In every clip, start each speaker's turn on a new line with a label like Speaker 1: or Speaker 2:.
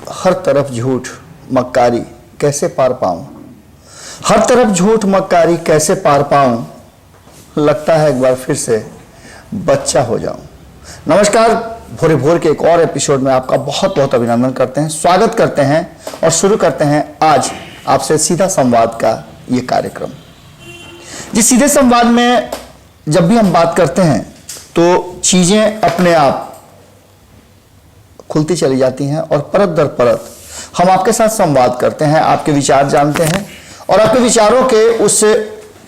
Speaker 1: हर तरफ झूठ मक्कारी कैसे पार पाऊं, हर तरफ झूठ मक्कारी कैसे पार पाऊं, लगता है एक बार फिर से बच्चा हो जाऊं। नमस्कार, भोरे भोर के एक और एपिसोड में आपका बहुत बहुत अभिनंदन करते हैं, स्वागत करते हैं और शुरू करते हैं आज आपसे सीधा संवाद का ये कार्यक्रम। जिस सीधे संवाद में जब भी हम बात करते हैं तो चीजें अपने आप खुलती चली जाती हैं और परत दर परत हम आपके साथ संवाद करते हैं, आपके विचार जानते हैं और आपके विचारों के उस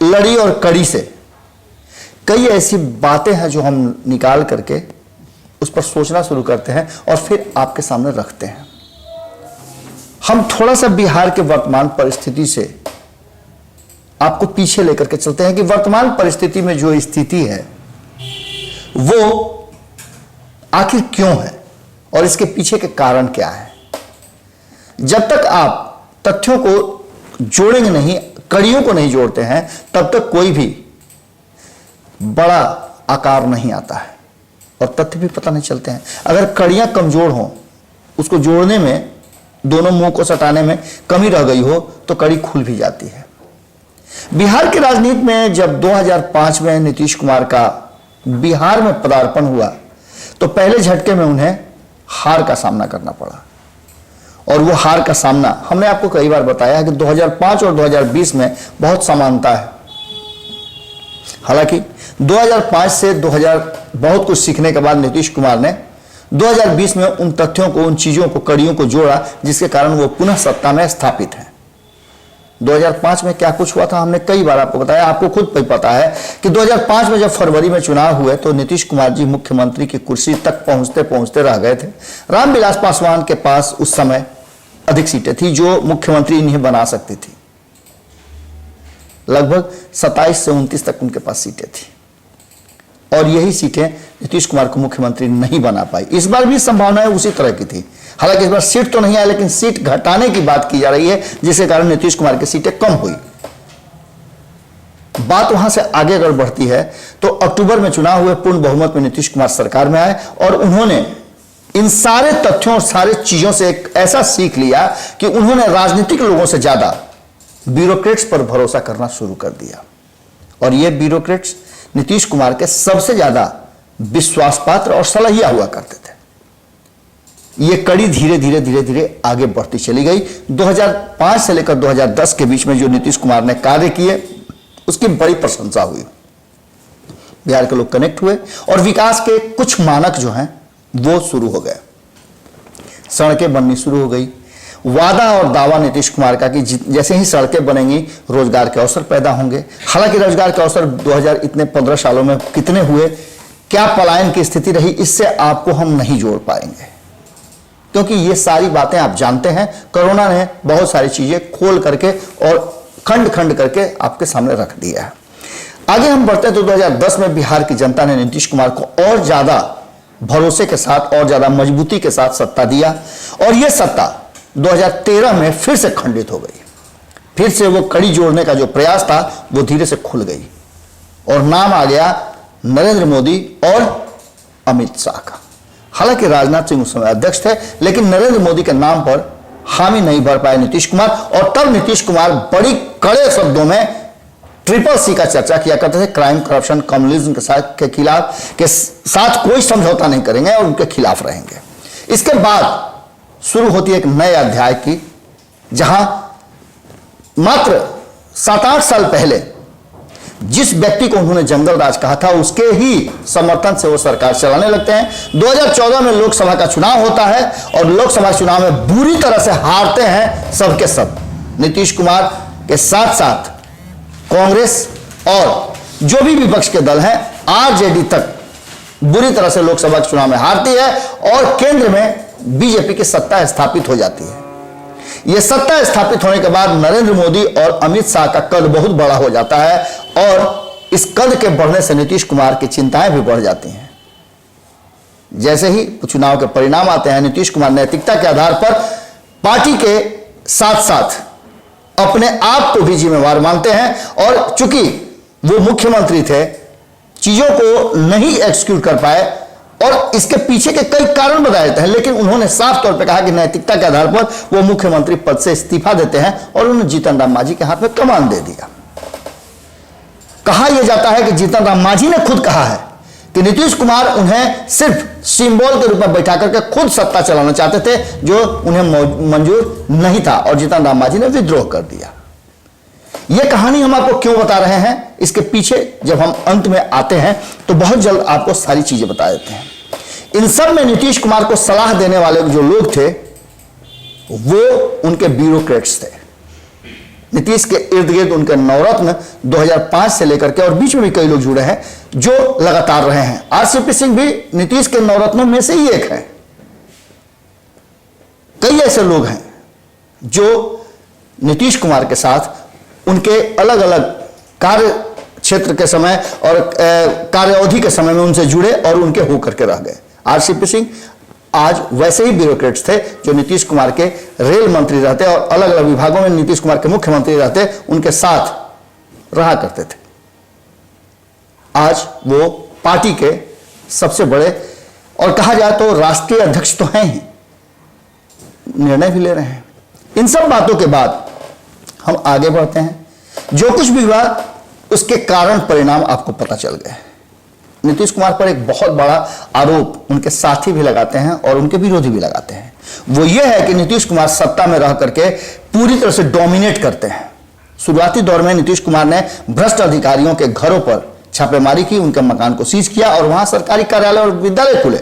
Speaker 1: लड़ी और कड़ी से कई ऐसी बातें हैं जो हम निकाल करके उस पर सोचना शुरू करते हैं और फिर आपके सामने रखते हैं। हम थोड़ा सा बिहार के वर्तमान परिस्थिति से आपको पीछे लेकर के चलते हैं कि वर्तमान परिस्थिति में जो स्थिति है वो आखिर क्यों है और इसके पीछे के कारण क्या है। जब तक आप तथ्यों को जोड़ेंगे नहीं, कड़ियों को नहीं जोड़ते हैं, तब तक कोई भी बड़ा आकार नहीं आता है और तथ्य भी पता नहीं चलते हैं। अगर कड़ियां कमजोर हों, उसको जोड़ने में, दोनों मुंह को सटाने में कमी रह गई हो तो कड़ी खुल भी जाती है। बिहार की राजनीति में जब 2005 में नीतीश कुमार का बिहार में पदार्पण हुआ तो पहले झटके में उन्हें हार का सामना करना पड़ा और वो हार का सामना हमने आपको कई बार बताया है कि 2005 और 2020 में बहुत समानता है। हालांकि 2005 से 2000 बहुत कुछ सीखने के बाद नीतीश कुमार ने 2020 में उन तथ्यों को, उन चीजों को, कड़ियों को जोड़ा जिसके कारण वो पुनः सत्ता में स्थापित है। 2005 में क्या कुछ हुआ था हमने कई बार आपको बताया, आपको खुद भी पता है कि 2005 में जब फरवरी में चुनाव हुए तो नीतीश कुमार जी मुख्यमंत्री की कुर्सी तक पहुंचते पहुंचते रह गए थे। रामविलास पासवान के पास उस समय अधिक सीटें थी जो मुख्यमंत्री नहीं बना सकती थी। लगभग 27 से 29 तक उनके पास सीटें थी और यही सीटें नीतीश कुमार को मुख्यमंत्री नहीं बना पाई। इस बार भी संभावनाएं उसी तरह की थी। हालांकि इस बार सीट तो नहीं आई, लेकिन सीट घटाने की बात की जा रही है जिसके कारण नीतीश कुमार की सीटें कम हुई। बात वहां से आगे अगर बढ़ती है तो अक्टूबर में चुनाव हुए, पूर्ण बहुमत में नीतीश कुमार सरकार में आए और उन्होंने इन सारे तथ्यों और सारे चीजों से एक ऐसा सीख लिया कि उन्होंने राजनीतिक लोगों से ज्यादा ब्यूरोक्रेट्स पर भरोसा करना शुरू कर दिया और ये ब्यूरोक्रेट्स नीतीश कुमार के सबसे ज्यादा विश्वास पात्र और सलाहिया हुआ करते थे। ये कड़ी धीरे धीरे धीरे धीरे आगे बढ़ती चली गई। 2005 से लेकर 2010 के बीच में जो नीतीश कुमार ने कार्य किए उसकी बड़ी प्रशंसा हुई। बिहार के लोग कनेक्ट हुए और विकास के कुछ मानक जो हैं वो शुरू हो गए। सड़कें बननी शुरू हो गई। वादा और दावा नीतीश कुमार का कि जैसे ही सड़कें बनेंगी रोजगार के अवसर पैदा होंगे। हालांकि रोजगार के अवसर 15 सालों में कितने हुए, क्या पलायन की स्थिति रही, इससे आपको हम नहीं जोड़ पाएंगे क्योंकि ये सारी बातें आप जानते हैं। कोरोना ने बहुत सारी चीजें खोल करके और खंड खंड करके आपके सामने रख दिया है। आगे हम बढ़ते हैं तो 2010 में बिहार की जनता ने नीतीश कुमार को और ज्यादा भरोसे के साथ और ज्यादा मजबूती के साथ सत्ता दिया और यह सत्ता 2013 में फिर से खंडित हो गई। फिर से वो कड़ी जोड़ने का जो प्रयास था वो धीरे से खुल गई और नाम आ गया नरेंद्र मोदी और अमित शाह का। हालांकि राजनाथ सिंह उस समय अध्यक्ष थे, लेकिन नरेंद्र मोदी के नाम पर हामी नहीं भर पाए नीतीश कुमार और तब नीतीश कुमार बड़ी कड़े शब्दों में ट्रिपल सी का चर्चा किया करते थे। क्राइम, करप्शन, कम्युनिज्म के साथ कोई समझौता नहीं करेंगे और उनके खिलाफ रहेंगे। इसके बाद शुरू होती है एक नए अध्याय की, जहां मात्र 7-8 साल पहले जिस व्यक्ति को उन्होंने जंगल राज कहा था उसके ही समर्थन से वो सरकार चलाने लगते हैं। 2014 में लोकसभा का चुनाव होता है और लोकसभा चुनाव में बुरी तरह से हारते हैं सबके सब। नीतीश कुमार के साथ साथ कांग्रेस और जो भी विपक्ष के दल हैं, आरजेडी तक बुरी तरह से लोकसभा के चुनाव में हारती है और केंद्र में बीजेपी की सत्ता स्थापित हो जाती है। यह सत्ता स्थापित होने के बाद नरेंद्र मोदी और अमित शाह का कद बहुत बड़ा हो जाता है और इस कद के बढ़ने से नीतीश कुमार की चिंताएं भी बढ़ जाती हैं। जैसे ही चुनाव के परिणाम आते हैं, नीतीश कुमार नैतिकता के आधार पर पार्टी के साथ साथ अपने आप को भी जिम्मेवार मानते हैं और चूंकि वो मुख्यमंत्री थे, चीजों को नहीं एक्सिक्यूट कर पाए और इसके पीछे के कई कारण बताए जाते हैं, लेकिन उन्होंने साफ तौर पे कहा कि नैतिकता के आधार पर वो मुख्यमंत्री पद से इस्तीफा देते हैं और उन्होंने जीतन राम मांझी के हाथ में कमान दे दिया। कहा यह जाता है कि जीतन राम मांझी ने खुद कहा है कि नीतीश कुमार उन्हें सिर्फ सिंबल के रूप में बैठा करके खुद सत्ता चलाना चाहते थे, जो उन्हें मंजूर नहीं था, और जीतन राम मांझी ने विद्रोह कर दिया। यह कहानी हम आपको क्यों बता रहे हैं, इसके पीछे जब हम अंत में आते हैं तो बहुत जल्द आपको सारी चीजें बता देते हैं। इन सब में नीतीश कुमार को सलाह देने वाले जो लोग थे वो उनके ब्यूरोक्रेट्स थे। नीतीश के इर्द गिर्द उनके नवरत्न 2005 से लेकर के, और बीच में भी कई लोग जुड़े हैं जो लगातार रहे हैं। आरसीपी सिंह भी नीतीश के नवरत्नों में से ही एक है। कई ऐसे लोग हैं जो नीतीश कुमार के साथ उनके अलग अलग कार्य क्षेत्र के समय और कार्य अवधि के समय में उनसे जुड़े और उनके होकर के रह गए। आरसीपी सिंह आज वैसे ही ब्यूरोक्रेट्स थे जो नीतीश कुमार के रेल मंत्री रहते और अलग अलग विभागों में नीतीश कुमार के मुख्यमंत्री रहते, उनके साथ रहा करते थे। आज वो पार्टी के सबसे बड़े और कहा जाए तो राष्ट्रीय अध्यक्ष तो हैं ही, निर्णय भी ले रहे हैं। इन सब बातों के बाद हम आगे बढ़ते हैं। जो कुछ भी हुआ उसके कारण परिणाम आपको पता चल गए। नीतीश कुमार पर एक बहुत बड़ा आरोप उनके साथी भी लगाते हैं और उनके विरोधी भी लगाते हैं। वो ये है कि नीतीश कुमार सत्ता में रह करके पूरी तरह से डोमिनेट करते हैं। शुरुआती दौर में नीतीश कुमार ने भ्रष्ट अधिकारियों के घरों पर छापेमारी की, उनके मकान को सीज किया और वहां सरकारी कार्यालय और विद्यालय खुले।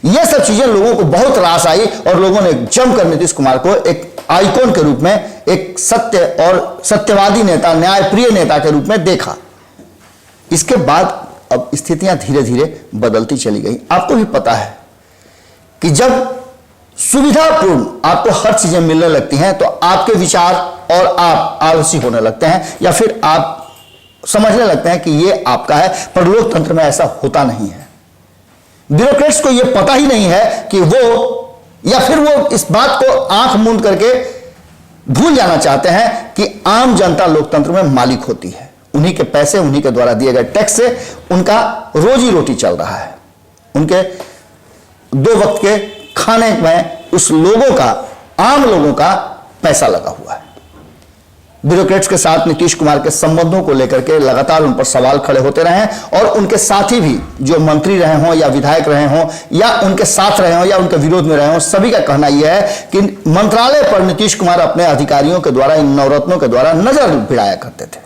Speaker 1: ये सब चीजें लोगों को बहुत रास आई और लोगों ने जमकर नीतीश कुमार को एक आइकॉन के रूप में, एक सत्य और सत्यवादी नेता, न्यायप्रिय नेता के रूप में देखा। इसके बाद अब स्थितियां धीरे धीरे बदलती चली गई। आपको भी पता है कि जब सुविधापूर्ण आपको हर चीजें मिलने लगती हैं तो आपके विचार और आप आलसी होने लगते हैं, या फिर आप समझने लगते हैं कि ये आपका है। पर लोकतंत्र में ऐसा होता नहीं है। ब्यूरोक्रेट्स को यह पता ही नहीं है कि वो, या फिर वो इस बात को आंख मूंद करके भूल जाना चाहते हैं कि आम जनता लोकतंत्र में मालिक होती है। उन्हीं के पैसे, उन्हीं के द्वारा दिए गए टैक्स से उनका रोजी रोटी चल रहा है। उनके 2 वक्त के खाने में उस लोगों का, आम लोगों का पैसा लगा हुआ है। ब्यूरोक्रेट्स के साथ नीतीश कुमार के संबंधों को लेकर के लगातार उन पर सवाल खड़े होते रहे हैं और उनके साथी भी जो मंत्री रहे हों या विधायक रहे हों या उनके साथ रहे हों या उनके विरोध में रहे हों, सभी का कहना यह है कि मंत्रालय पर नीतीश कुमार अपने अधिकारियों के द्वारा, इन नवरत्नों के द्वारा नजर भिड़ाया करते थे।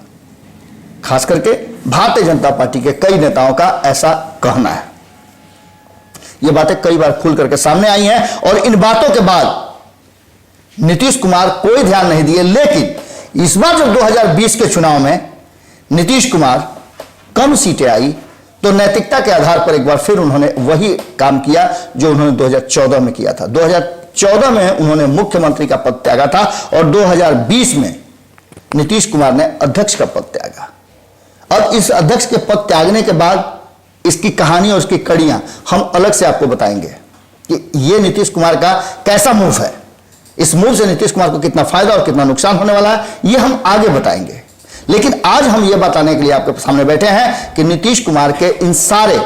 Speaker 1: खास करके भारतीय जनता पार्टी के कई नेताओं का ऐसा कहना है। ये बातें कई बार खुल करके सामने आई हैं और इन बातों के बाद नीतीश कुमार कोई ध्यान नहीं दिए। लेकिन इस बार जब 2020 के चुनाव में नीतीश कुमार कम सीटें आई तो नैतिकता के आधार पर एक बार फिर उन्होंने वही काम किया जो उन्होंने 2014 में किया था। 2014 में उन्होंने मुख्यमंत्री का पद त्यागा था और 2020 में नीतीश कुमार ने अध्यक्ष का पद त्यागा। अब इस अध्यक्ष के पद त्यागने के बाद इसकी कहानी और उसकी कड़ियां हम अलग से आपको बताएंगे कि यह नीतीश कुमार का कैसा मूव है। इस मूव से नीतीश कुमार को कितना फायदा और कितना नुकसान होने वाला है, यह हम आगे बताएंगे। लेकिन आज हम यह बताने के लिए आपके सामने बैठे हैं कि नीतीश कुमार के इन सारे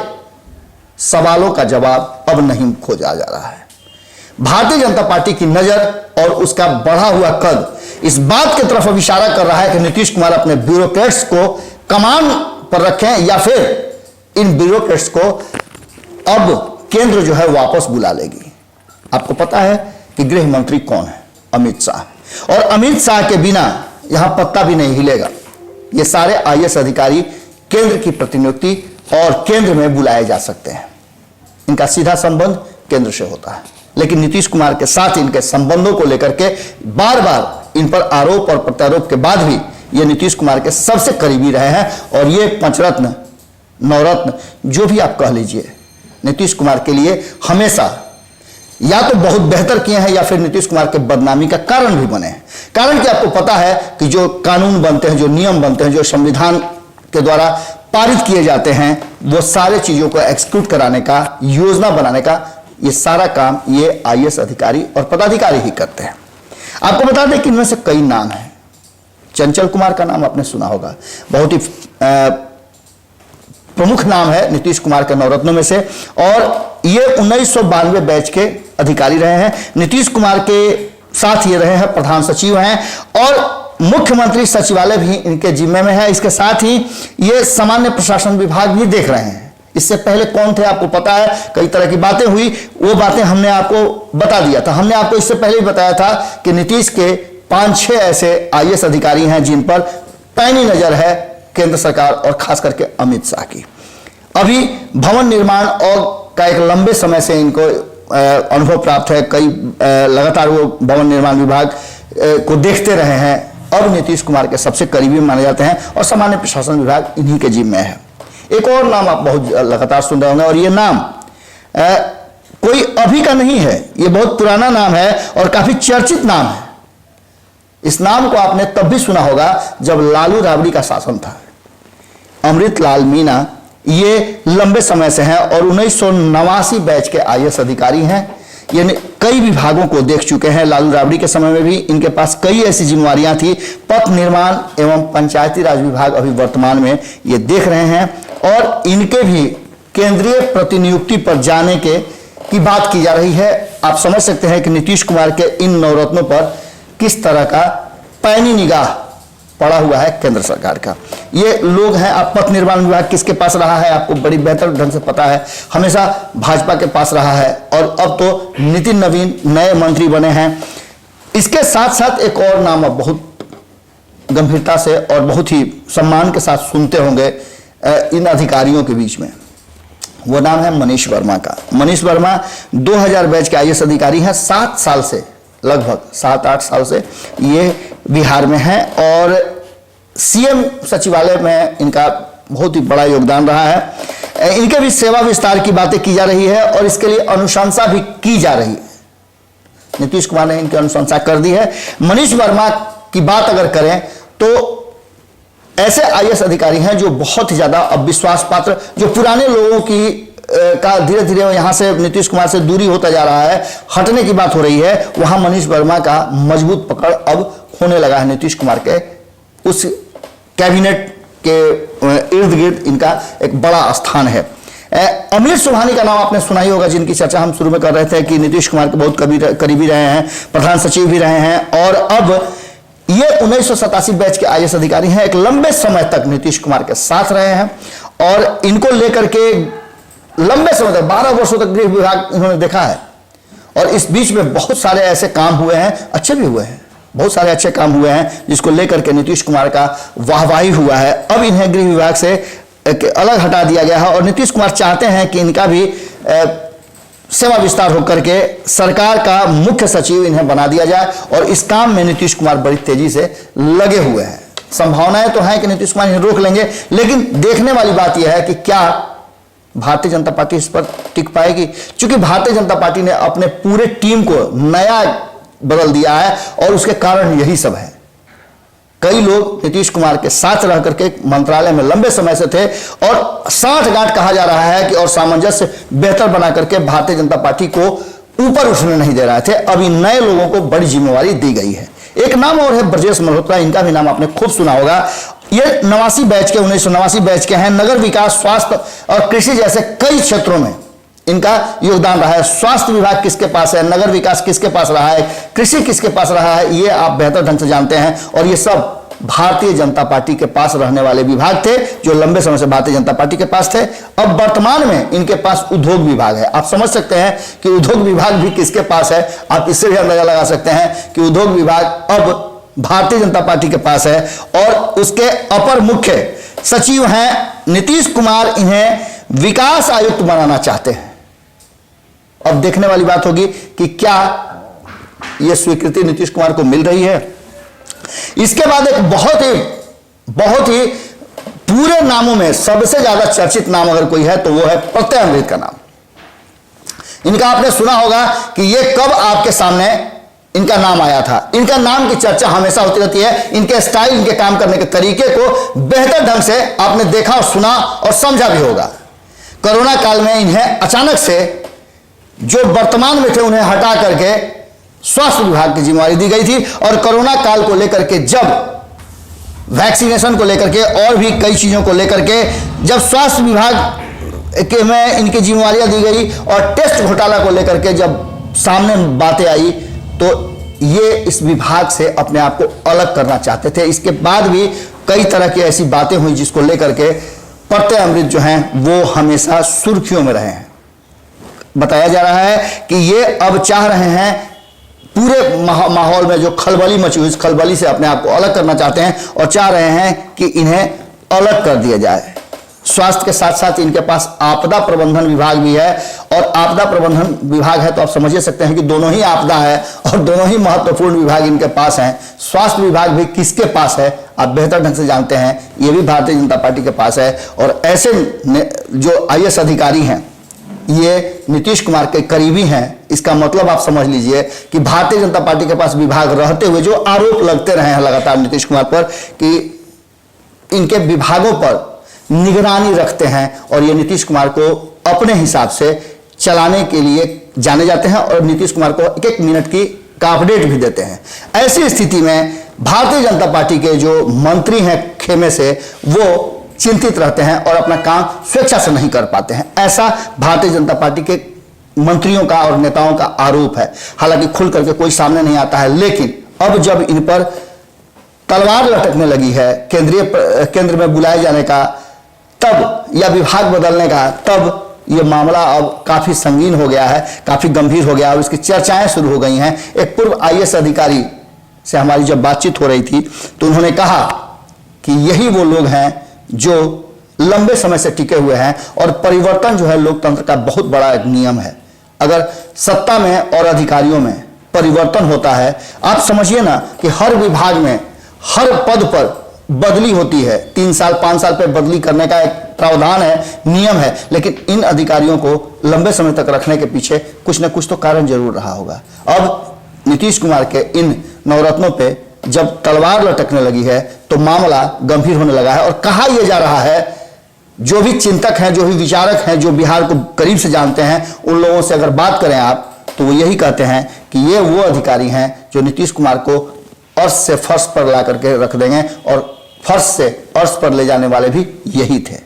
Speaker 1: सवालों का जवाब अब नहीं खोजा जा रहा है। भारतीय जनता पार्टी की नजर और उसका बढ़ा हुआ कद इस बात की तरफ अब इशारा कर रहा है कि नीतीश कुमार अपने ब्यूरोक्रेट्स को कमान पर रखें या फिर इन ब्यूरोक्रेट्स को अब केंद्र जो है वापस बुला लेगी। आपको पता है कि गृह मंत्री कौन है? अमित शाह। और अमित शाह के बिना यहां पत्ता भी नहीं हिलेगा। ये सारे आईएएस अधिकारी केंद्र की प्रतिनियुक्ति और केंद्र में बुलाए जा सकते हैं। इनका सीधा संबंध केंद्र से होता है। लेकिन नीतीश कुमार के साथ इनके संबंधों को लेकर के बार बार इन पर आरोप और प्रत्यारोप के बाद भी ये नीतीश कुमार के सबसे करीबी रहे हैं। और ये पंचरत्न, नवरत्न, जो भी आप कह लीजिए, नीतीश कुमार के लिए हमेशा या तो बहुत बेहतर किए हैं या फिर नीतीश कुमार के बदनामी का कारण भी बने हैं। कारण कि आपको पता है कि जो कानून बनते हैं, जो नियम बनते हैं, जो संविधान के द्वारा पारित किए जाते हैं, वो सारे चीजों को एग्जीक्यूट कराने का, योजना बनाने का, ये सारा काम ये आईएएस अधिकारी और पदाधिकारी ही करते हैं। आपको बता दें कि इनमें से कई नाम हैं। चंचल कुमार का नाम आपने सुना होगा, बहुत ही प्रमुख नाम है नीतीश कुमार के नवरत्नों में से, और ये 1992 बैच के अधिकारी रहे हैं। नीतीश कुमार के साथ ये रहे हैं प्रधान सचिव हैं, और मुख्यमंत्री सचिवालय भी इनके जिम्मे में है। इसके साथ ही ये सामान्य प्रशासन विभाग भी देख रहे हैं। इससे पहले कौन थे आपको पता है, कई तरह की बातें हुई, वो बातें हमने आपको बता दिया था। हमने आपको इससे पहले ही बताया था कि नीतीश के 5-6 ऐसे IAS अधिकारी हैं जिन पर पैनी नजर है केंद्र सरकार और खास करके अमित शाह की। अभी भवन निर्माण और का एक लंबे समय से इनको अनुभव प्राप्त है, कई लगातार वो भवन निर्माण विभाग को देखते रहे हैं। अब नीतीश कुमार के सबसे करीबी माने जाते हैं और सामान्य प्रशासन विभाग इन्हीं के जिम्मे है। एक और नाम आप बहुत लगातार सुन रहे होंगे, और ये नाम कोई अभी का नहीं है, ये बहुत पुराना नाम है और काफी चर्चित नाम है। इस नाम को आपने तब भी सुना होगा जब लालू राबड़ी का शासन था। अमृतलाल मीणा ये लंबे समय से हैं और 1989 बैच के IAS अधिकारी हैं। ये कई विभागों को देख चुके हैं। लालू राबड़ी के समय में भी इनके पास कई ऐसी जिम्मेवारियां थी। पथ निर्माण एवं पंचायती राज विभाग अभी वर्तमान में ये देख रहे हैं, और इनके भी केंद्रीय प्रतिनियुक्ति पर जाने की बात की जा रही है। आप समझ सकते हैं कि नीतीश कुमार के इन नवरत्नों पर किस तरह का पैनी निगाह पड़ा हुआ है केंद्र सरकार का। ये लोग हैं, आप पथ निर्माण विभाग किसके पास रहा है आपको बड़ी बेहतर ढंग से पता है, हमेशा भाजपा के पास रहा है, और अब तो नितिन नवीन नए मंत्री बने हैं। इसके साथ साथ एक और नाम अब बहुत गंभीरता से और बहुत ही सम्मान के साथ सुनते होंगे इन अधिकारियों के बीच में, वो नाम है मनीष वर्मा का। मनीष वर्मा 2000 बैच के IAS अधिकारी हैं। 7 साल से, लगभग 7-8 साल से ये बिहार में है, और CM सचिवालय में इनका बहुत ही बड़ा योगदान रहा है। इनके भी सेवा विस्तार की बातें की जा रही है और इसके लिए अनुशंसा भी की जा रही है। नीतीश कुमार ने इनकी अनुशंसा कर दी है। मनीष वर्मा की बात अगर करें तो ऐसे IAS अधिकारी हैं जो बहुत ही ज्यादा अविश्वास पात्र, जो पुराने लोगों की का धीरे धीरे यहां से नीतीश कुमार से दूरी होता जा रहा है, हटने की बात हो रही है, वहां मनीष वर्मा का मजबूत पकड़ अब होने लगा है। नीतीश कुमार के उस कैबिनेट के इर्द गिर्द इनका एक बड़ा स्थान है। अमित सुबहानी का नाम आपने सुना ही होगा, जिनकी चर्चा हम शुरू में कर रहे थे कि नीतीश कुमार के बहुत करीबी रहे हैं, प्रधान सचिव भी रहे हैं, और अब ये 1987 बैच के IAS अधिकारी हैं। एक लंबे समय तक नीतीश कुमार के साथ रहे हैं और इनको लेकर के लंबे समय तक 12 वर्षों तक गृह विभाग इन्होंने देखा है, और इस बीच में बहुत सारे ऐसे काम हुए हैं, अच्छे भी हुए हैं, बहुत सारे अच्छे काम हुए हैं जिसको लेकर के नीतीश कुमार का वाहवाही हुआ है। अब इन्हें गृह विभाग से एक अलग हटा दिया गया है और नीतीश कुमार चाहते हैं कि इनका भी सेवा विस्तार होकर के सरकार का मुख्य सचिव इन्हें बना दिया जाए, और इस काम में नीतीश कुमार बड़ी तेजी से लगे हुए हैं। संभावनाएं तो हैं कि नीतीश कुमार इन्हें रोक लेंगे, लेकिन देखने वाली बात यह है कि क्या भारतीय जनता पार्टी इस पर टिक पाएगी, क्योंकि भारतीय जनता पार्टी ने अपने पूरे टीम को नया बदल दिया है और उसके कारण यही सब है। कई लोग नीतीश कुमार के साथ रह करके मंत्रालय में लंबे समय से थे और साठगांठ कहा जा रहा है कि और सामंजस्य बेहतर बना करके भारतीय जनता पार्टी को ऊपर उठने नहीं दे रहे थे। अभी नए लोगों को बड़ी जिम्मेवारी दी गई है। एक नाम और है ब्रजेश मल्होत्रा, इनका भी नाम आपने खूब सुना होगा। ये 89 बैच के 1989 बैच के हैं। नगर विकास, स्वास्थ्य और कृषि जैसे कई क्षेत्रों में इनका योगदान रहा है। स्वास्थ्य विभाग किसके पास है, नगर विकास किसके पास रहा है, कृषि किसके पास रहा है, ये आप बेहतर ढंग से जानते हैं। और ये सब भारतीय जनता पार्टी के पास रहने वाले विभाग थे जो लंबे समय से भारतीय जनता पार्टी के पास थे। अब वर्तमान में इनके पास उद्योग विभाग है। आप समझ सकते हैं कि उद्योग विभाग भी किसके पास है। आप इससे भी अंदाजा लगा सकते हैं कि उद्योग विभाग अब भारतीय जनता पार्टी के पास है और उसके अपर मुख्य सचिव हैं नीतीश कुमार। इन्हें विकास आयुक्त बनाना चाहते हैं। अब देखने वाली बात होगी कि क्या यह स्वीकृति नीतीश कुमार को मिल रही है। इसके बाद एक बहुत ही पूरे नामों में सबसे ज्यादा चर्चित नाम अगर कोई है तो वो है प्रत्यय अमृत का नाम। इनका आपने सुना होगा कि ये कब आपके सामने इनका नाम आया था। इनका नाम की चर्चा हमेशा होती रहती है। इनके स्टाइल, इनके काम करने के तरीके को बेहतर ढंग से आपने देखा और सुना और समझा भी होगा। कोरोना काल में इन्हें अचानक से जो वर्तमान में थे उन्हें हटा करके स्वास्थ्य विभाग की जिम्मेवारी दी गई थी और कोरोना काल को लेकर के जब वैक्सीनेशन को लेकर के और भी कई चीज़ों को लेकर के जब स्वास्थ्य विभाग के में इनकी जिम्मेवारियां दी गई और टेस्ट घोटाला को लेकर के जब सामने बातें आई तो ये इस विभाग से अपने आप को अलग करना चाहते थे। इसके बाद भी कई तरह की ऐसी बातें हुई जिसको लेकर के प्रत्यय अमृत जो हैं वो हमेशा सुर्खियों में रहे हैं। बताया जा रहा है कि ये अब चाह रहे हैं पूरे माहौल में जो खलबली मची हुई, इस खलबली से अपने आप को अलग करना चाहते हैं और चाह रहे हैं कि इन्हें अलग कर दिया जाए। स्वास्थ्य के साथ साथ इनके पास आपदा प्रबंधन विभाग भी है और आपदा प्रबंधन विभाग है तो आप समझ सकते हैं कि दोनों ही आपदा है और दोनों ही महत्वपूर्ण विभाग इनके पास हैं। स्वास्थ्य विभाग भी किसके पास है आप बेहतर ढंग से जानते हैं, ये भी भारतीय जनता पार्टी के पास है। और ऐसे जो IAS अधिकारी हैं ये नीतीश कुमार के करीबी हैं। इसका मतलब आप समझ लीजिए कि भारतीय जनता पार्टी के पास विभाग रहते हुए जो आरोप लगते रहे हैं लगातार नीतीश कुमार पर कि इनके विभागों पर निगरानी रखते हैं और ये नीतीश कुमार को अपने हिसाब से चलाने के लिए जाने जाते हैं और नीतीश कुमार को एक एक मिनट का अपडेट भी देते हैं। ऐसी स्थिति में भारतीय जनता पार्टी के जो मंत्री हैं खेमे से वो चिंतित रहते हैं और अपना काम स्वेच्छा से नहीं कर पाते हैं। ऐसा भारतीय जनता पार्टी के मंत्रियों का और नेताओं का आरोप है। हालांकि खुल करके कोई सामने नहीं आता है, लेकिन अब जब इन पर तलवार लटकने लगी है केंद्र में बुलाए जाने का तब या विभाग बदलने का, तब ये मामला अब काफी संगीन हो गया है, काफी गंभीर हो गया और इसकी चर्चाएं शुरू हो गई हैं। एक पूर्व IAS अधिकारी से हमारी जब बातचीत हो रही थी तो उन्होंने कहा कि यही वो लोग हैं जो लंबे समय से टिके हुए हैं और परिवर्तन जो है लोकतंत्र का बहुत बड़ा एक नियम है। अगर सत्ता में और अधिकारियों में परिवर्तन होता है, आप समझिए ना कि हर विभाग में हर पद पर बदली होती है, 3 साल 5 साल पे बदली करने का एक प्रावधान है, नियम है, लेकिन इन अधिकारियों को लंबे समय तक रखने के पीछे कुछ न कुछ तो कारण जरूर रहा होगा। अब नीतीश कुमार के इन नवरत्नों पे जब तलवार लटकने लगी है तो मामला गंभीर होने लगा है और कहा यह जा रहा है, जो भी चिंतक हैं, जो भी विचारक हैं, जो बिहार को करीब से जानते हैं, उन लोगों से अगर बात करें आप तो वो यही कहते हैं कि ये वो अधिकारी हैं जो नीतीश कुमार को अर्श से फर्श पर ला करके रख देंगे और फर्श से अर्श पर ले जाने वाले भी यही थे।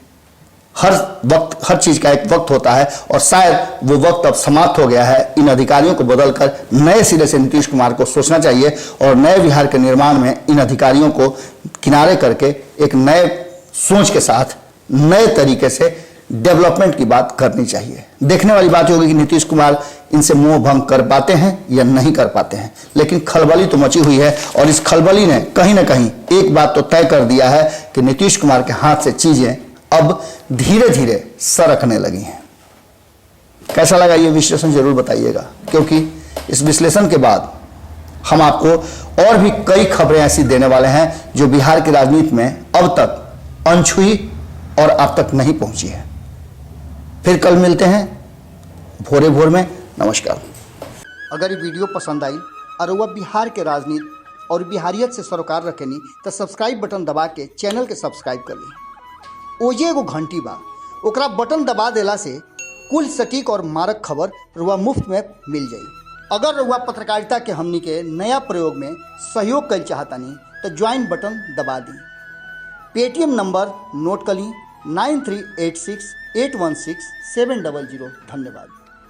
Speaker 1: हर वक्त हर चीज का एक वक्त होता है और शायद वो वक्त अब समाप्त हो गया है। इन अधिकारियों को बदलकर नए सिरे से नीतीश कुमार को सोचना चाहिए और नए बिहार के निर्माण में इन अधिकारियों को किनारे करके एक नए सोच के साथ नए तरीके से डेवलपमेंट की बात करनी चाहिए। देखने वाली बात होगी कि नीतीश कुमार इनसे मोह भंग कर पाते हैं या नहीं कर पाते हैं, लेकिन खलबली तो मची हुई है और इस खलबली ने कहीं ना कहीं एक बात तो तय कर दिया है कि नीतीश कुमार के हाथ से चीजें अब धीरे धीरे सरकने लगी हैं। कैसा लगा ये विश्लेषण जरूर बताइएगा, क्योंकि इस विश्लेषण के बाद हम आपको और भी कई खबरें ऐसी देने वाले हैं जो बिहार की राजनीति में अब तक अनछुई और अब तक नहीं पहुंची है। फिर कल मिलते हैं भोरे भोर में। नमस्कार। अगर ये वीडियो पसंद आई और वह बिहार के राजनीति और बिहारियत से सरोकार रखेनी तो सब्सक्राइब बटन दबा के चैनल के सब्सक्राइब कर ली। ओजे एगो घंटी बा, ओकरा बटन दबा देला से कुल सटीक और मारक खबर रुआ मुफ्त में मिल जाई। अगर रुआ पत्रकारिता के हमनी के नया प्रयोग में सहयोग कर चाहतानी तो ज्वाइन बटन दबा दी। पेटीएम नंबर नोट कर ली 9386816700। धन्यवाद।